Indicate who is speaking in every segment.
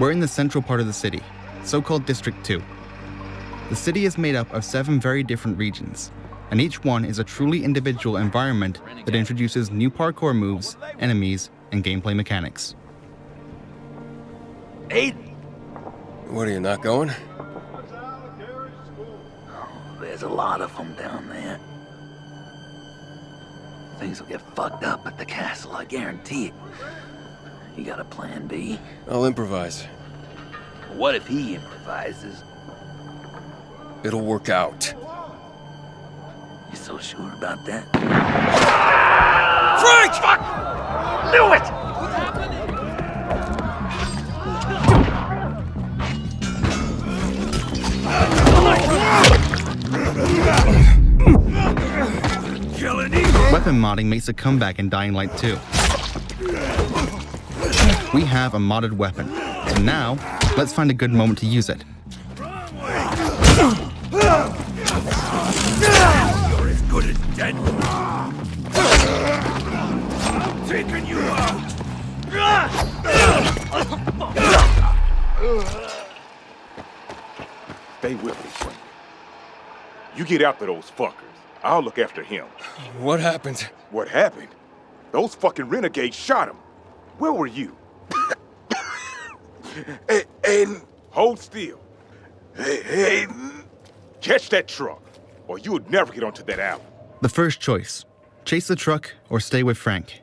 Speaker 1: We're in the central part of the city, so-called District 2. The city is made up of 7 very different regions, and each one is a truly individual environment that introduces new parkour moves, enemies, and gameplay mechanics.
Speaker 2: Aiden!
Speaker 3: What, are you not going?
Speaker 2: There's a lot of them down there. Things will get fucked up at the castle, I guarantee it. You got a plan B?
Speaker 3: I'll improvise.
Speaker 2: What if he improvises?
Speaker 3: It'll work out.
Speaker 2: You so sure about that?
Speaker 3: Frank!
Speaker 2: Fuck! Knew it!
Speaker 1: Weapon modding makes a comeback in Dying Light 2. We have a modded weapon, so now, let's find a good moment to use it.
Speaker 2: You're as good as dead. I'm taking you out.
Speaker 4: Stay with me, Frank. You get after those fuckers. I'll look after him.
Speaker 3: What happened?
Speaker 4: What happened? Those fucking renegades shot him. Where were you? Aiden. Hold still. Hey, Aiden. Catch that truck, or you would never get onto that alley.
Speaker 1: The first choice, chase the truck or stay with Frank.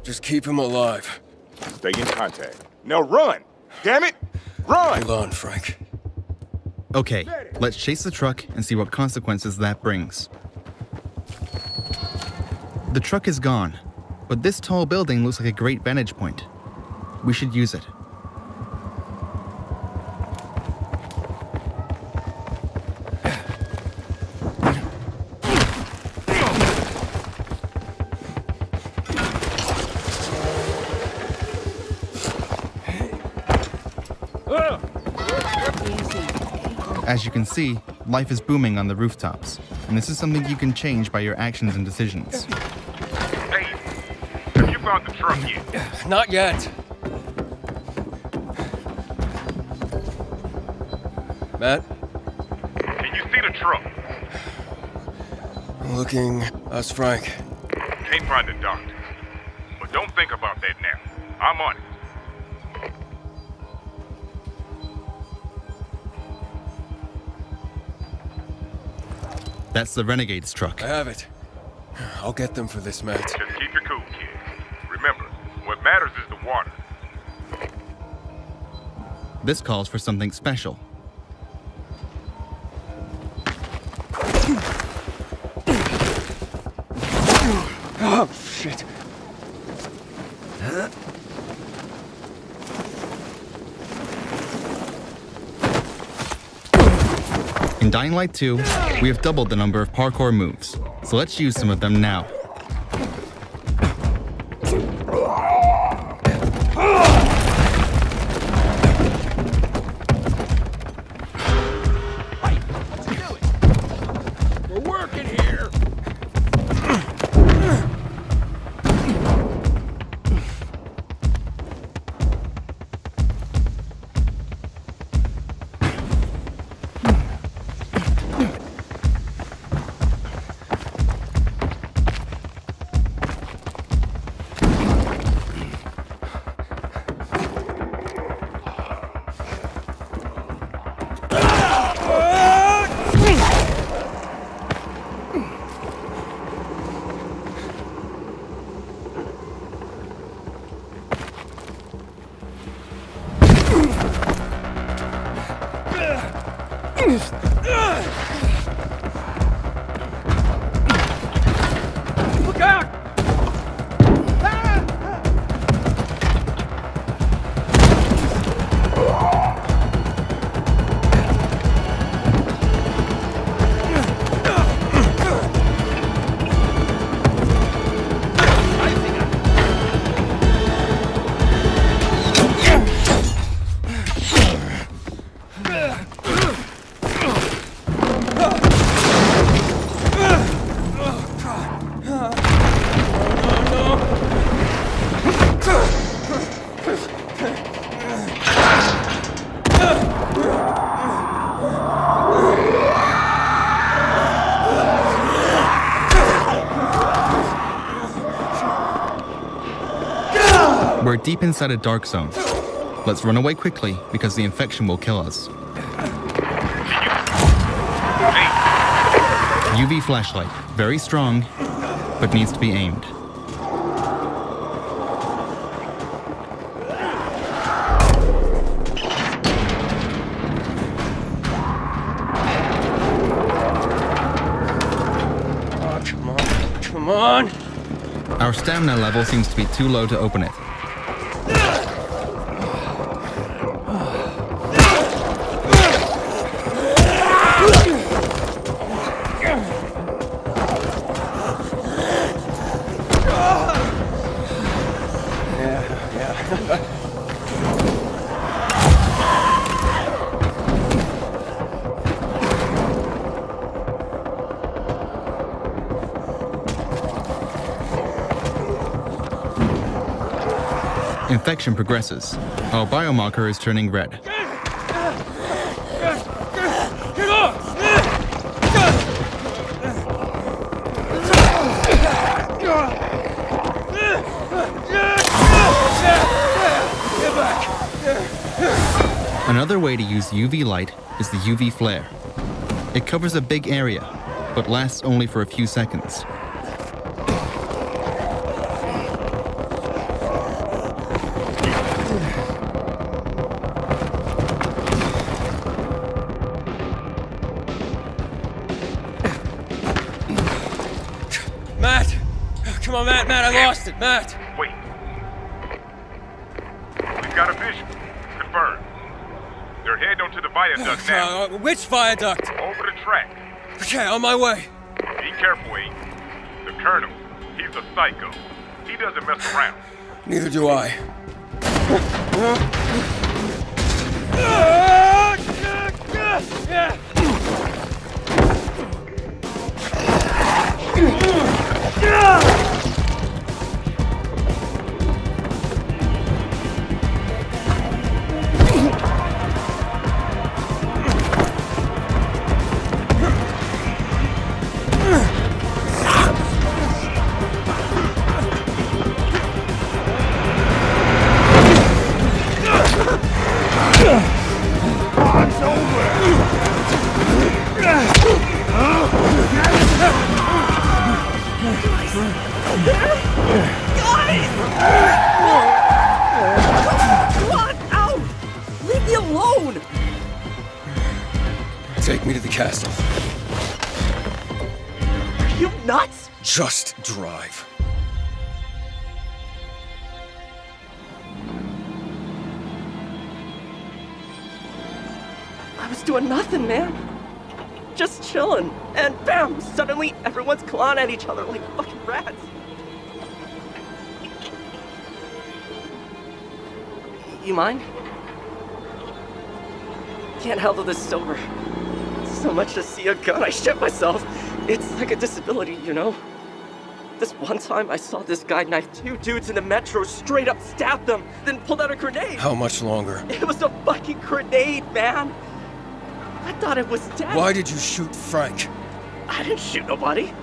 Speaker 3: Just keep him alive.
Speaker 4: Stay in contact. Now run! Damn it! Run!
Speaker 3: Hold on, Frank.
Speaker 1: Okay, let's chase the truck and see what consequences that brings. The truck is gone, but this tall building looks like a great vantage point. We should use it. As you can see, life is booming on the rooftops, and this is something you can change by your actions and decisions.
Speaker 4: Hey, have you found the truck yet?
Speaker 3: Not yet. Matt?
Speaker 4: Can you see the truck?
Speaker 3: Looking. How's Frank?
Speaker 4: Can't find the doctor. But don't think about that now. I'm on it.
Speaker 1: That's the Renegade's truck.
Speaker 3: I have it. I'll get them for this, Matt.
Speaker 4: Just keep your cool, kid. Remember, what matters is the water.
Speaker 1: This calls for something special.
Speaker 3: Oh, shit.
Speaker 1: In Dying Light 2, we have doubled the number of parkour moves, so let's use some of them now.
Speaker 2: We're working here. Look out!
Speaker 1: We're deep inside a dark zone. Let's run away quickly because the infection will kill us. UV flashlight, very strong, but needs to be aimed.
Speaker 3: Oh, come on. Come on.
Speaker 1: Our stamina level seems to be too low to open it. Infection progresses. Our biomarker is turning red. Another way to use UV light is the UV flare. It covers a big area, but lasts only for a few seconds.
Speaker 3: Matt! Come on, Matt, I lost it, Matt!
Speaker 4: Wait. We've got a visual. Confirmed. They're heading onto the viaduct now.
Speaker 3: Which viaduct?
Speaker 4: Over the track.
Speaker 3: Okay, on my way.
Speaker 4: Be careful, Abe. The Colonel, he's a psycho. He doesn't mess around.
Speaker 3: Neither do I.
Speaker 5: What? Ow! Leave me alone!
Speaker 3: Take me to the castle.
Speaker 5: Are you nuts?
Speaker 3: Just drive.
Speaker 5: I was doing nothing, man. Just chilling. And bam! Suddenly everyone's clawing at each other like fucking rats. You mind? Can't handle this sober. So much to see a gun, I shit myself. It's like a disability, you know? This one time I saw this guy knife two dudes in the metro, straight up stabbed them, then pulled out a grenade.
Speaker 3: How much longer?
Speaker 5: It was a fucking grenade, man. I thought it was dead.
Speaker 3: Why did you shoot Frank?
Speaker 5: I didn't shoot nobody.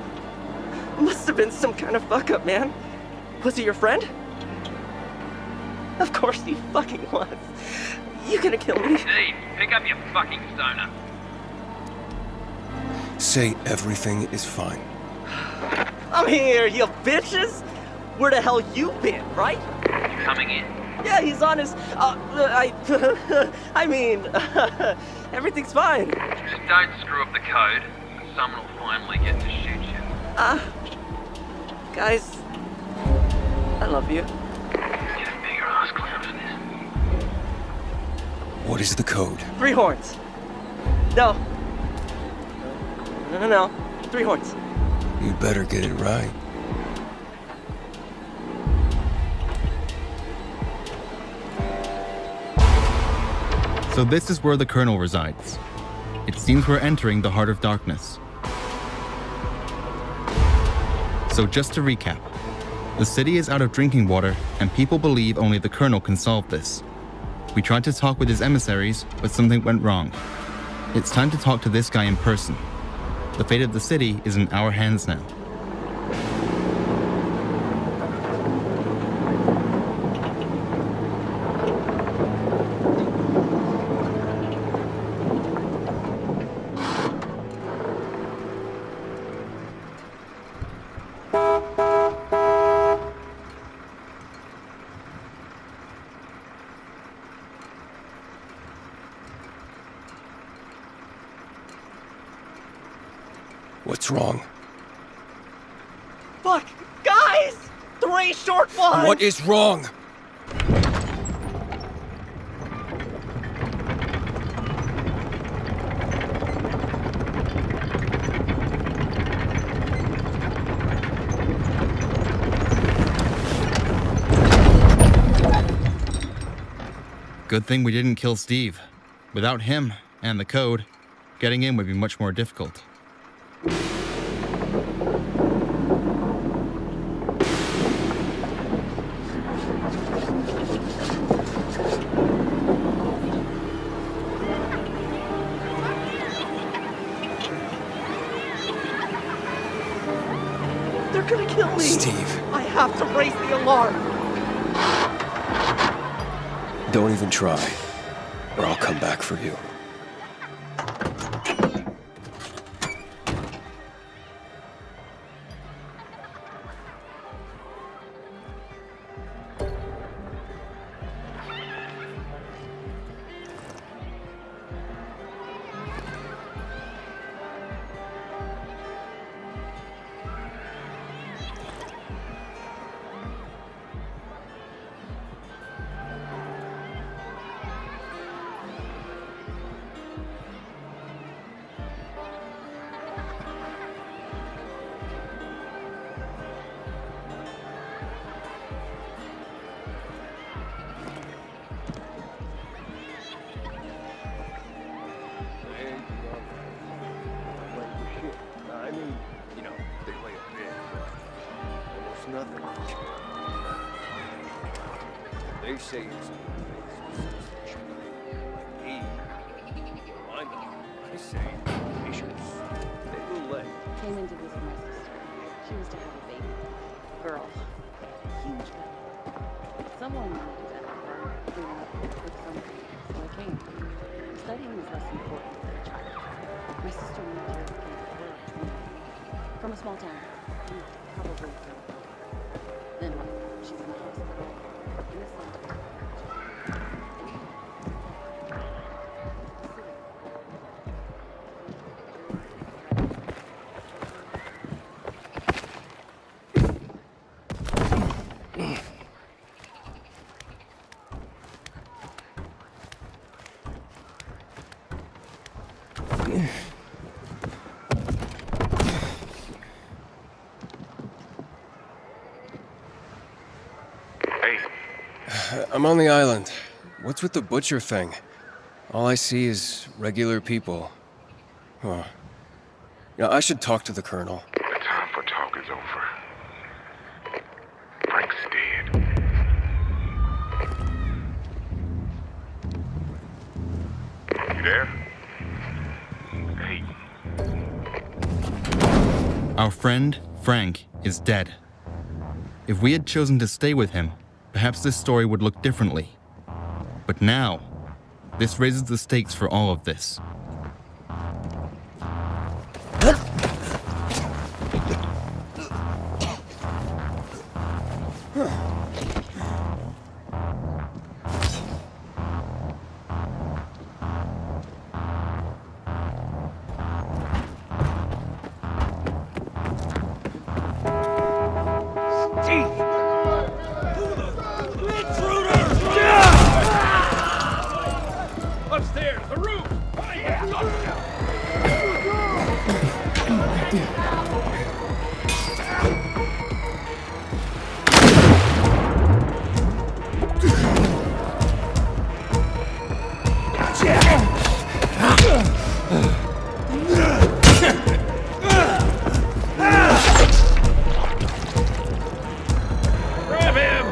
Speaker 5: Must have been some kind of fuck up, man. Was he your friend? Of course he fucking was. You gonna kill me?
Speaker 6: Steve, pick up your fucking stoner.
Speaker 3: Say everything is fine.
Speaker 5: I'm here, you bitches. Where the hell you been, right?
Speaker 6: You coming in?
Speaker 5: Yeah, he's on his. I mean, everything's fine.
Speaker 6: Just don't screw up the code, and someone will finally get to shoot you.
Speaker 5: Guys, I love you.
Speaker 6: Get a bigger ass clown for this.
Speaker 3: What is the code?
Speaker 5: 3 horns. No. No. 3 horns.
Speaker 3: You better get it right.
Speaker 1: So this is where the Colonel resides. It seems we're entering the heart of darkness. So just to recap, the city is out of drinking water and people believe only the Colonel can solve this. We tried to talk with his emissaries, but something went wrong. It's time to talk to this guy in person. The fate of the city is in our hands now.
Speaker 3: What's wrong?
Speaker 5: Fuck! Guys! 3 short ones!
Speaker 3: What is wrong?
Speaker 1: Good thing we didn't kill Steve. Without him, and the code, getting in would be much more difficult.
Speaker 5: They're gonna kill me!
Speaker 3: Steve.
Speaker 5: I have to raise the alarm!
Speaker 3: Don't even try, or I'll come back for you.
Speaker 7: They say it's I say patience. They will let.
Speaker 8: Came into this with my sister. She was to have a baby. Girl. Huge belly. Someone wanted to have her doing with something. So I came. Studying is less important than a child. My sister moved here from a small town. Probably from. Then she's in the hospital. In the center.
Speaker 3: I'm on the island. What's with the butcher thing? All I see is regular people. Huh. Yeah, I should talk to the colonel.
Speaker 4: The time for talk is over. Frank's dead. You there? Hey.
Speaker 1: Our friend, Frank, is dead. If we had chosen to stay with him, perhaps this story would look differently. But now, this raises the stakes for all of this.
Speaker 7: Upstairs, the roof! Grab him!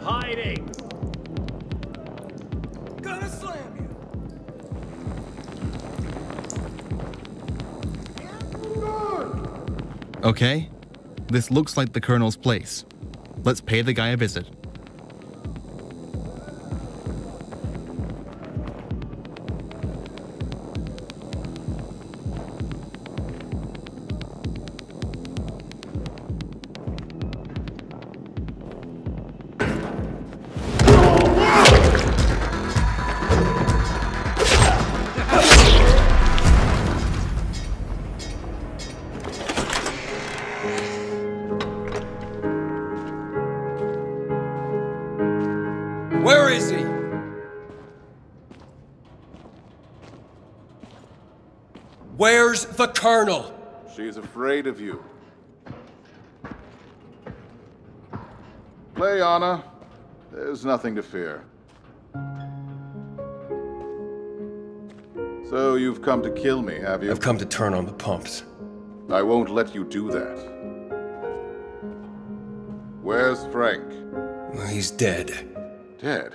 Speaker 7: hiding?
Speaker 3: Gonna slam you.
Speaker 1: Okay, this looks like the Colonel's place. Let's pay the guy a visit.
Speaker 3: Where is he? Where's the Colonel?
Speaker 9: She's afraid of you. Play, Anna. There's nothing to fear. So you've come to kill me, have you?
Speaker 3: I've come to turn on the pumps.
Speaker 9: I won't let you do that. Where's Frank?
Speaker 3: Well, he's dead.
Speaker 9: Dead?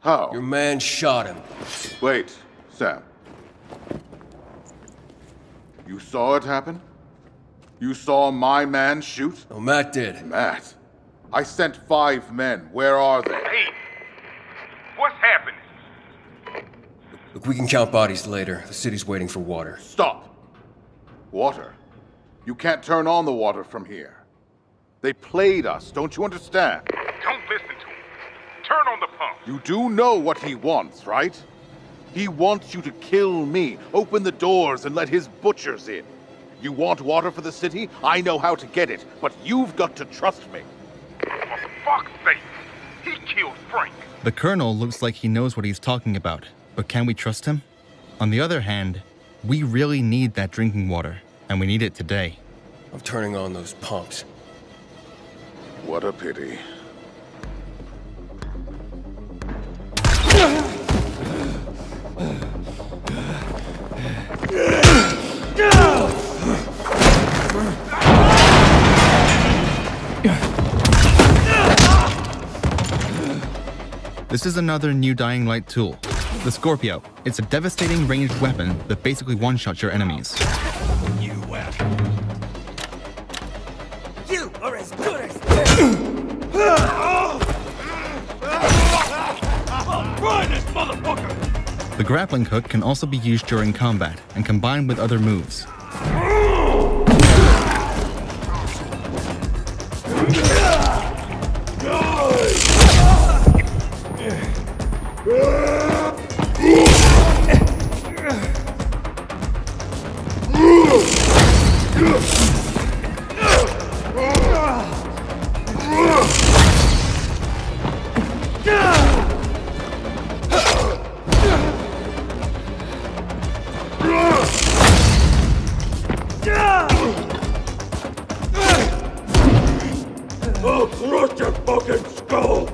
Speaker 9: How?
Speaker 3: Your man shot him.
Speaker 9: Wait, Sam. You saw it happen? You saw my man shoot?
Speaker 3: Oh, Matt did.
Speaker 9: Matt? I sent 5 men. Where are they?
Speaker 4: Hey, what's happening?
Speaker 3: Look, we can count bodies later. The city's waiting for water.
Speaker 9: Stop! Water? You can't turn on the water from here. They played us, don't you understand?
Speaker 4: Don't listen to him. Turn on the pump.
Speaker 9: You do know what he wants, right? He wants you to kill me, open the doors and let his butchers in. You want water for the city? I know how to get it, but you've got to trust me.
Speaker 4: For fuck's sake, he killed Frank.
Speaker 1: The Colonel looks like he knows what he's talking about, but can we trust him? On the other hand, we really need that drinking water, and we need it today.
Speaker 3: I'm turning on those pumps.
Speaker 9: What a pity.
Speaker 1: This is another new Dying Light tool, the Scorpio. It's a devastating ranged weapon that basically one-shots your enemies.
Speaker 7: You are as good as dead. Try this motherfucker!
Speaker 1: The grappling hook can also be used during combat and combined with other moves.
Speaker 7: I'll crush your fucking skull!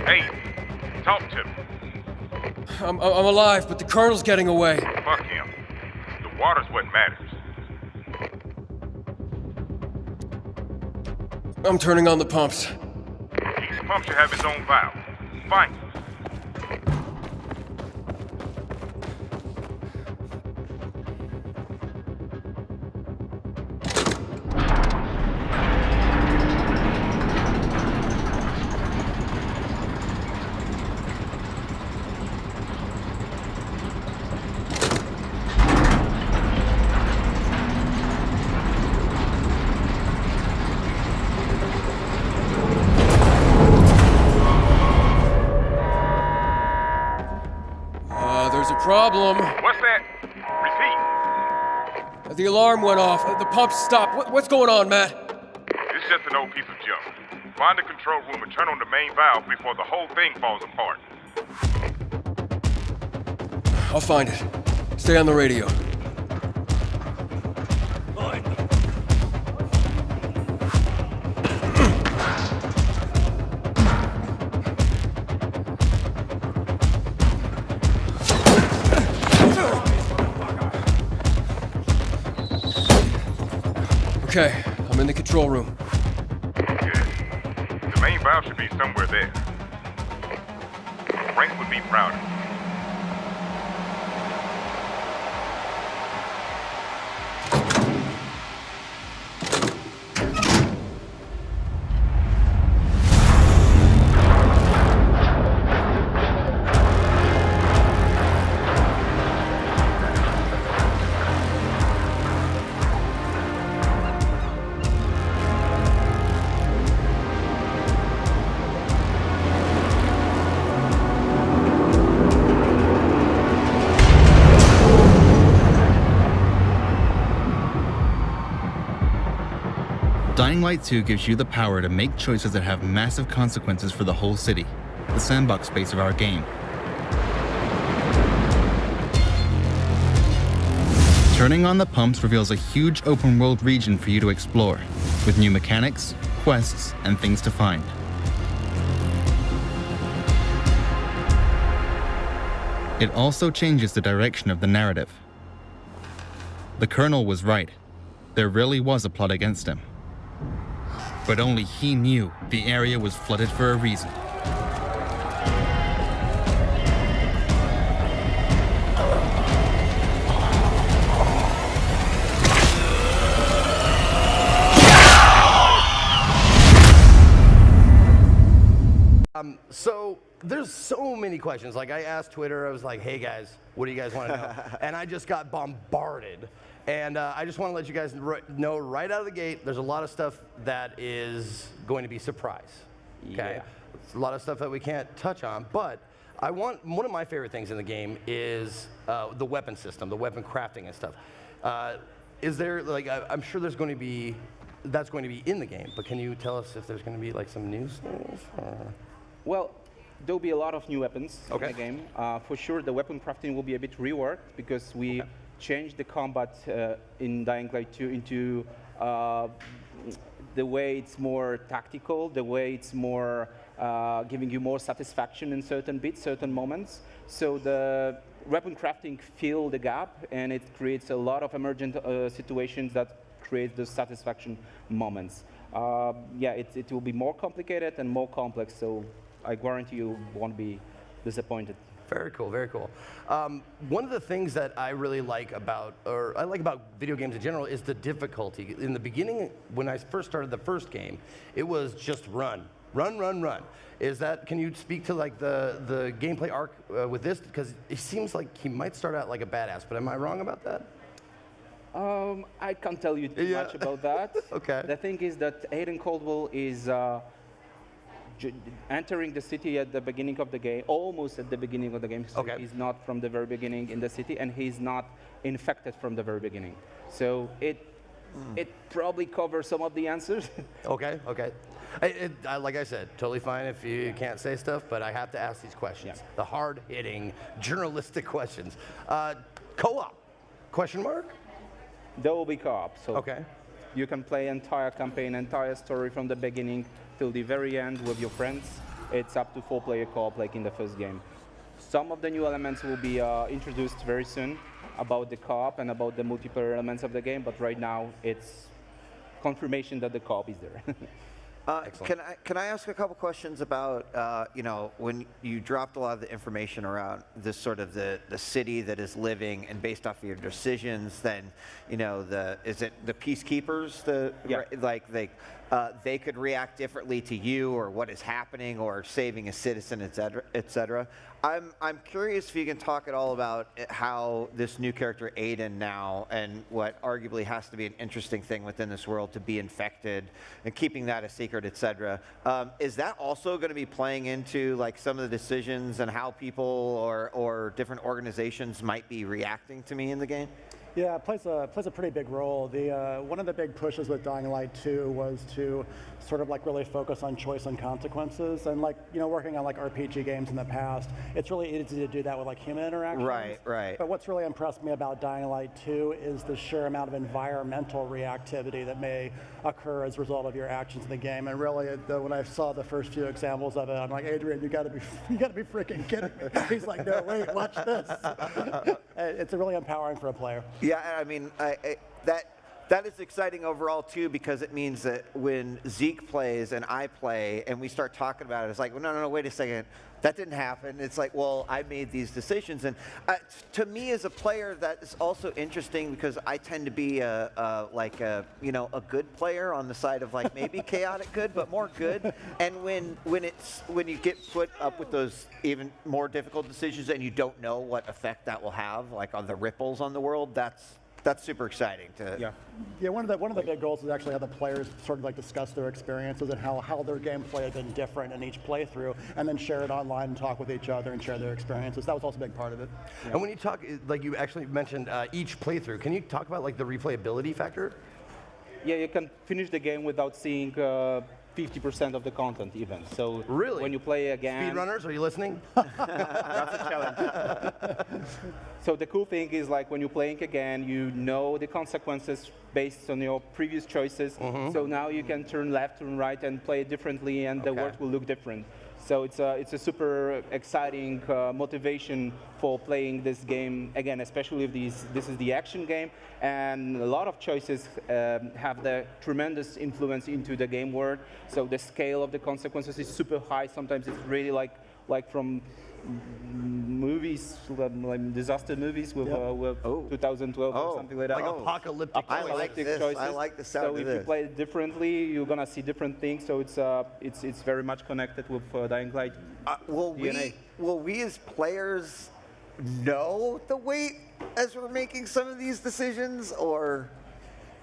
Speaker 4: Hey, talk to me.
Speaker 3: I'm alive, but the Colonel's getting away.
Speaker 4: Fuck him. The water's what matters.
Speaker 3: I'm turning on the pumps.
Speaker 4: Each pump should have its own valve. Find it.
Speaker 3: There's a problem.
Speaker 4: What's that? Repeat.
Speaker 3: The alarm went off. The pumps stopped. What's going on, Matt?
Speaker 4: It's just an old piece of junk. Find the control room and turn on the main valve before the whole thing falls apart.
Speaker 3: I'll find it. Stay on the radio. Okay, I'm in the control room.
Speaker 4: Good. The main valve should be somewhere there. Frank would be proud of you.
Speaker 1: Dying Light 2 gives you the power to make choices that have massive consequences for the whole city, the sandbox space of our game. Turning on the pumps reveals a huge open-world region for you to explore, with new mechanics, quests, and things to find. It also changes the direction of the narrative. The Colonel was right. There really was a plot against him. But only he knew the area was flooded for a reason.
Speaker 10: So there's so many questions. Like I asked Twitter, I was like, hey guys, what do you guys want to know? And I just got bombarded. And I just want to let you guys know right out of the gate, there's a lot of stuff that is going to be surprise. Okay?
Speaker 5: Yeah.
Speaker 10: It's a lot of stuff that we can't touch on, but one of my favorite things in the game is the weapon system, the weapon crafting and stuff. Is there, like, I'm sure there's going to be, that's going to be in the game, but can you tell us if there's going to be like some new stuff? Or?
Speaker 11: Well, there'll be a lot of new weapons in
Speaker 10: Okay.
Speaker 11: the game. For sure, the weapon crafting will be a bit reworked because we changed the combat in Dying Light 2 into the way it's more tactical, the way it's more giving you more satisfaction in certain bits, certain moments. So the weapon crafting fills the gap, and it creates a lot of emergent situations that create those satisfaction moments. Yeah, it will be more complicated and more complex, so I guarantee you won't be disappointed.
Speaker 10: Very cool, very cool. One of the things that I really like about, or I like about video games in general, is the difficulty. In the beginning, when I first started the first game, it was just run. Is that, can you speak to like the gameplay arc with this? Because it seems like he might start out like a badass, but am I wrong about that?
Speaker 11: I can't tell you too much about that.
Speaker 10: Okay.
Speaker 11: The thing is that Aiden Caldwell is entering the city at the beginning of the game, almost at the beginning of the game. So he's not from the very beginning in the city, and he's not infected from the very beginning. So it probably covers some of the answers.
Speaker 10: Okay. Like I said, totally fine if you can't say stuff, but I have to ask these questions. The hard-hitting, journalistic questions. Co-op? Question mark?
Speaker 11: There will be co-op. So you can play entire campaign, entire story from the beginning till the very end with your friends. It's up to 4-player co-op like in the first game. Some of the new elements will be introduced very soon about the co-op and about the multiplayer elements of the game, but right now it's confirmation that the co-op is there.
Speaker 12: Can I ask a couple questions about, you know, when you dropped a lot of the information around this sort of the city that is living, and based off of your decisions, then, you know, is it the peacekeepers, they could react differently to you or what is happening or saving a citizen, et cetera. I'm curious if you can talk at all about how this new character Aiden now, and what arguably has to be an interesting thing within this world, to be infected and keeping that a secret, et cetera. Is that also going to be playing into like some of the decisions and how people or different organizations might be reacting to me in the game?
Speaker 13: Yeah, it plays a pretty big role. One of the big pushes with Dying Light 2 was to sort of like really focus on choice and consequences. And like, you know, working on like RPG games in the past, it's really easy to do that with like human interactions.
Speaker 12: Right, right.
Speaker 13: But what's really impressed me about Dying Light 2 is the sheer amount of environmental reactivity that may occur as a result of your actions in the game. And really, when I saw the first few examples of it, I'm like, Adrian, you got to be freaking kidding me. He's like, no, wait, watch this. It's really empowering for a player.
Speaker 12: Yeah, I mean, that is exciting overall too, because it means that when Zeke plays and I play and we start talking about it, it's like, well, no, wait a second, that didn't happen. It's like, well, I made these decisions, and to me as a player, that is also interesting because I tend to be a good player on the side of like maybe chaotic good, but more good. And when you get put up with those even more difficult decisions and you don't know what effect that will have, like on the ripples on the world, that's super exciting to.
Speaker 13: Yeah, one of the big goals is actually how the players sort of like discuss their experiences and how their gameplay has been different in each playthrough, and then share it online and talk with each other and share their experiences. That was also a big part of it.
Speaker 10: Yeah. And when you talk, like you actually mentioned each playthrough, can you talk about like the replayability factor?
Speaker 11: Yeah, you can finish the game without seeing 50% of the content even. So
Speaker 10: really,
Speaker 11: when you play again,
Speaker 10: speedrunners, are you listening?
Speaker 11: That's a challenge. So the cool thing is like when you're playing again, you know the consequences based on your previous choices. So now you can turn left, turn right, and play it differently, and the world will look different. So it's a super exciting motivation for playing this game again, especially if this is the action game, and a lot of choices have the tremendous influence into the game world. So the scale of the consequences is super high. Sometimes it's really like from movies, like disaster movies with 2012 or something like that.
Speaker 10: Like apocalyptic
Speaker 11: choices.
Speaker 12: I like the sound
Speaker 11: so
Speaker 12: of
Speaker 11: if
Speaker 12: this.
Speaker 11: you play it differently, you're gonna see different things. So it's very much connected with Dying Light.
Speaker 12: Will we as players know the weight as we're making some of these decisions, or?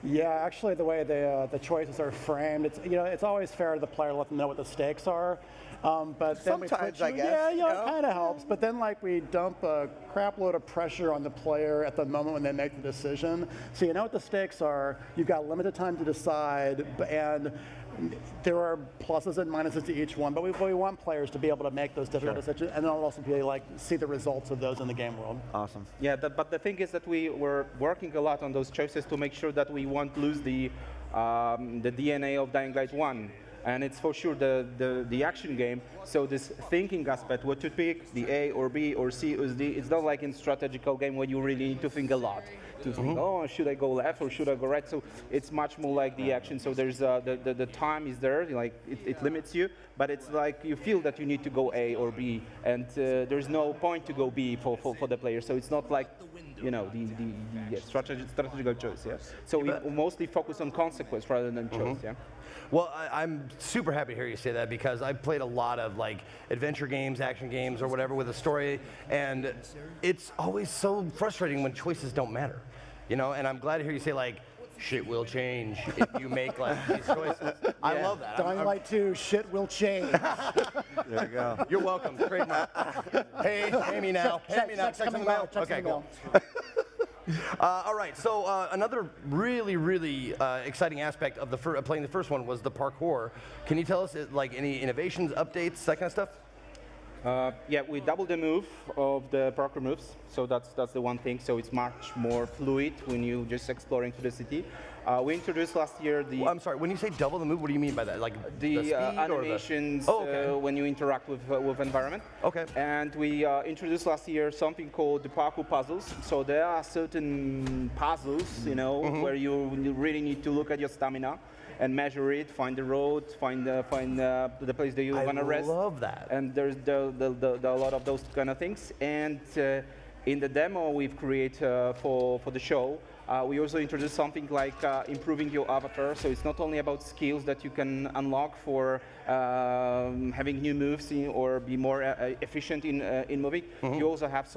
Speaker 13: Yeah, actually, the way the choices are framed, it's always fair to the player to let them know what the stakes are. But then
Speaker 12: sometimes, I guess.
Speaker 13: Yeah, it kind of helps. But then, like, we dump a crap load of pressure on the player at the moment when they make the decision. So you know what the stakes are. You've got limited time to decide, and there are pluses and minuses to each one. But we want players to be able to make those difficult decisions, and then also be like see the results of those in the game world.
Speaker 12: Awesome.
Speaker 11: Yeah, but the thing is that we were working a lot on those choices to make sure that we won't lose the DNA of Dying Light 1. And it's for sure the action game. So this thinking aspect, what to pick, the A or B or C or D, it's not like in strategical game where you really need to think a lot. To think, oh, should I go left or should I go right? So it's much more like the action. So there's the time is there, like it limits you, but it's like you feel that you need to go A or B, and there's no point to go B for the player. So it's not like, you know, the strategical choice. Yeah. So we mostly focus on consequence rather than choice. Yeah.
Speaker 10: Well, I'm super happy to hear you say that, because I've played a lot of like adventure games, action games, or whatever with a story, and it's always so frustrating when choices don't matter, you know. And I'm glad to hear you say like, shit will change if you make like these choices. I love that.
Speaker 13: Dying Light 2, shit will change.
Speaker 12: There you go.
Speaker 10: You're welcome. Trademark. Pay me now. Pay me now. Check in the mail. Okay, cool. All right, so another really exciting aspect of playing the first one was the parkour. Can you tell us like any innovations, updates, that kind of stuff?
Speaker 11: Yeah, we doubled the move of the parkour moves, so that's the one thing. So it's much more fluid when you just exploring to the city. We introduced last year the.
Speaker 10: Well, I'm sorry. When you say double the move, what do you mean by that? Like the speed
Speaker 11: animations
Speaker 10: or the...
Speaker 11: when you interact with environment.
Speaker 10: Okay.
Speaker 11: And we introduced last year something called the parkour puzzles. So there are certain puzzles, you know, where you really need to look at your stamina and measure it, find the road, find the place that you want to rest.
Speaker 10: I love that.
Speaker 11: And there's a lot of those kind of things. And in the demo we've created for the show, we also introduced something like improving your avatar. So it's not only about skills that you can unlock for having new moves or be more efficient in moving. You also have some